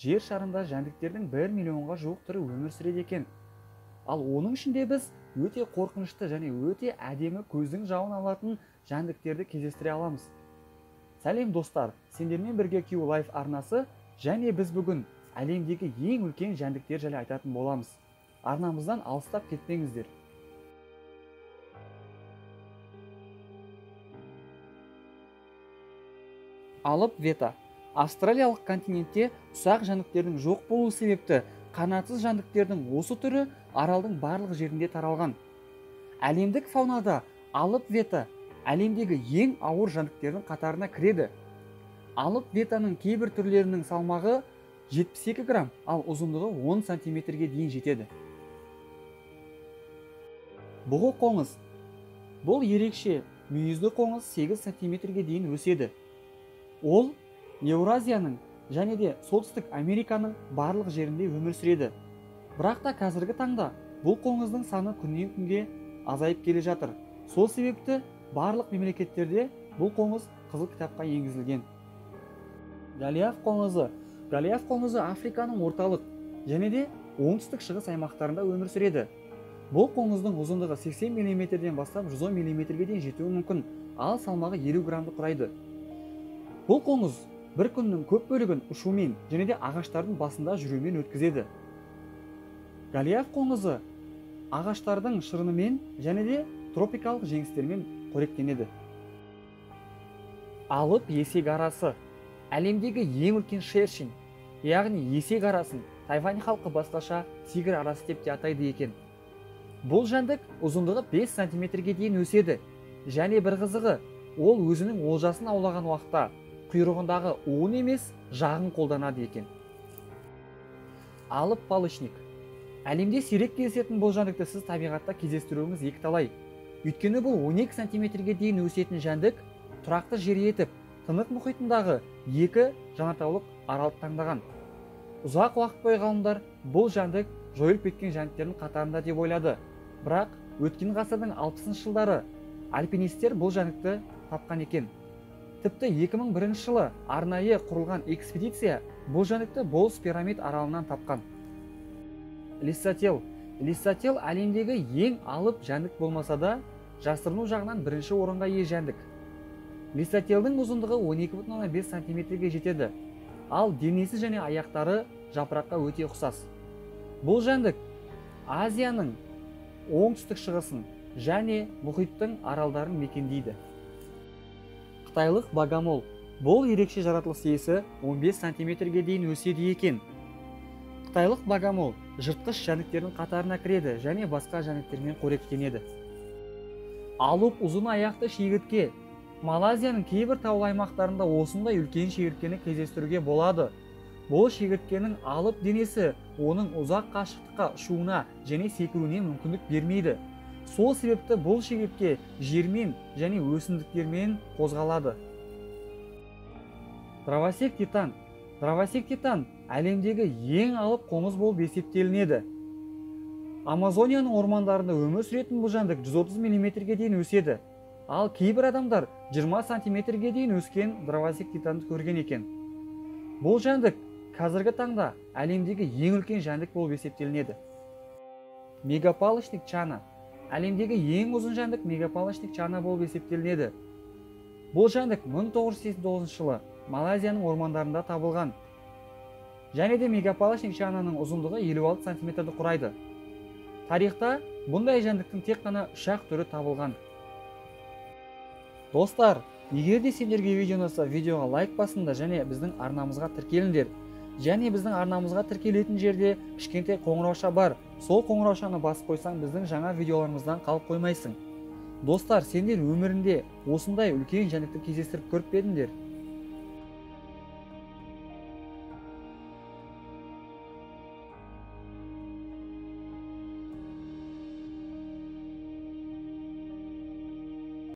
жер шарында жәндіктердің 1 миллионға жуық түрі өмір сүреді екен. Ал оның ішінде біз өте қорқынышты және өте әдемі көздің жауын алатын жәндіктерді кездестіре аламыз. Сәлем достар, сендермен бірге Q Life арнасы, және біз бүгін әлемдегі ең үлкен жәндіктер жайлы айтатын боламыз. Арнамыздан алыстап кетпеңіздер. Алып вета. Австралиялық континентте ұсақ жәндіктердің жоқ болуы себепті қанатсыз жәндіктердің осы түрі аралдың барлық жерінде таралған. Әлемдік фаунада алып вета әлемдегі ең ауыр жәндіктердің қатарына кіреді. Алып ветаның кейбір түрлерінің салмағы 72 грамм, ал ұзындығы 10 сантиметрге дейін жетеді. Бұғы қоңыз. Бұл ерекше мүйізді қоңыз 8 сантиметрге дейін өседі. Ол Еуразияның және де Солтүстік Американың барлық жерінде өмір сүреді. Бірақ та қазіргі таңда бұл қоңыздың саны күннен күнге азайып келе жатыр. Сол себепті барлық мемлекеттерде бұл қоңыз қызыл кітапқа енгізілген. Голиаф қоңызы. Голиаф қоңызы Африканың орталық және де оңтүстік шығыс аймақтарында өмір сүреді. Бұл қоңыздың ұзындығы 80 мм-ден бастап 110 мм-ге дейін жетуі мүмкін, ал салмағы 50 грамды құрайды. Бұл қоңыз бір күннің көп бөлігін ұшумен және де ағаштардың басында жүрумен өткізеді. Голиаф қоңызы ағаштардың шырынымен және де тропикалық жемістермен қоректенеді. Алып есек арасы. Әлемдегі ең үлкен шершень, яғни есек арасын Тайвань халқы басқаша тигр арасы деп те атайды екен. Бұл жәндік ұзындығы 5 сантиметрге дейін өседі, және бір қызығы, ол өзінің олжасын аулаған уақытта құйрығындағы уын емес, жағын қолданады екен. Алып палычник. Әлемде сирек кездесетін бұл жәндікті сіз табиғатта кездестіруіңіз екіталай. Өйткені бұл 12 сантиметрге дейін өсетін жәндік тұрақты жер етіп, Тынық мұхитындағы екі жанартаулық аралды таңдаған. Ұзақ уақыт бойы ғалымдар бұл жәндік жойылып кеткен жәндіктердің қатарында деп ойлады. Бірақ өткен ғасырдың 60-шы жылдары альпинистер бұл жәндікті тапқан екен. Тіпті 2001 жылы арнайы құрылған экспедиция бұл жәндікті Болс пирамид аралынан тапқан. Лиссател. Лиссател әлемдегі ең алып жәндік болмаса да, жасырыну жағынан бірінші орынға ие жәндік. Лиссателдің ұзындығы 12,5 сантиметрге жетеді, ал денесі және аяқтары жапыраққа өте ұқсас. Бұл жәндік Азияның оңтүстік шығысын және мұхиттың аралдарын мекендейді. Қытайлық богомол. Бұл ерекше жаратылыс иесі 15 сантиметрге дейін өседі екен. Қытайлық богомол жыртқыш жәндіктердің қатарына кіреді және басқа жәндіктермен қоректенеді. Алып ұзын аяқты шегіртке. Малайзияның кейбір таулы аймақтарында осындай үлкен шегірткені кездестіруге болады. Бұл шегірткенің алып денесі оның ұзақ қашықтыққа ұшуына және секіруіне мүмкіндік бермейді. Сол себепті бұл шегіртке жермен және өсімдіктермен қозғалады. Дровосек титан. Дровосек титан әлемдегі ең алып қоңыз болып есептелінеді. Амазонияның ормандарында өмір сүретін бұл жәндік 130 мм-ге дейін өседі. Ал кейбір адамдар 20 сантиметрге дейін өскен дровосек титанды көрген екен. Бұл жәндік қазіргі таңда әлемдегі ең үлкен жәндік болып есептелінеді. Мегапалочник чана. Әлемдегі ең ұзын жәндік мегапалочник чана болып есептелінеді. Бұл жәндік 1989 жылы Малайзияның ормандарында табылған. Және де мегапалочник чананың ұзындығы 56 сантиметрді құрайды. Тарихта бұндай жәндіктің тек қана 3-ақ түрі табылған. Достар, егер де сендерге видео ұнаса, видеоға лайк басыңдар және біздің арнамызға тіркеліңдер. Және біздің арнамызға тіркелетін жерде кішкентай қоңырауша бар. Сол қоңыраушаны басып қойсаң, біздің жаңа видеоларымыздан қалып қоймайсың. Достар, сендер өмірінде осындай үлкен жәндікті кездестіріп көріп пе едіңдер?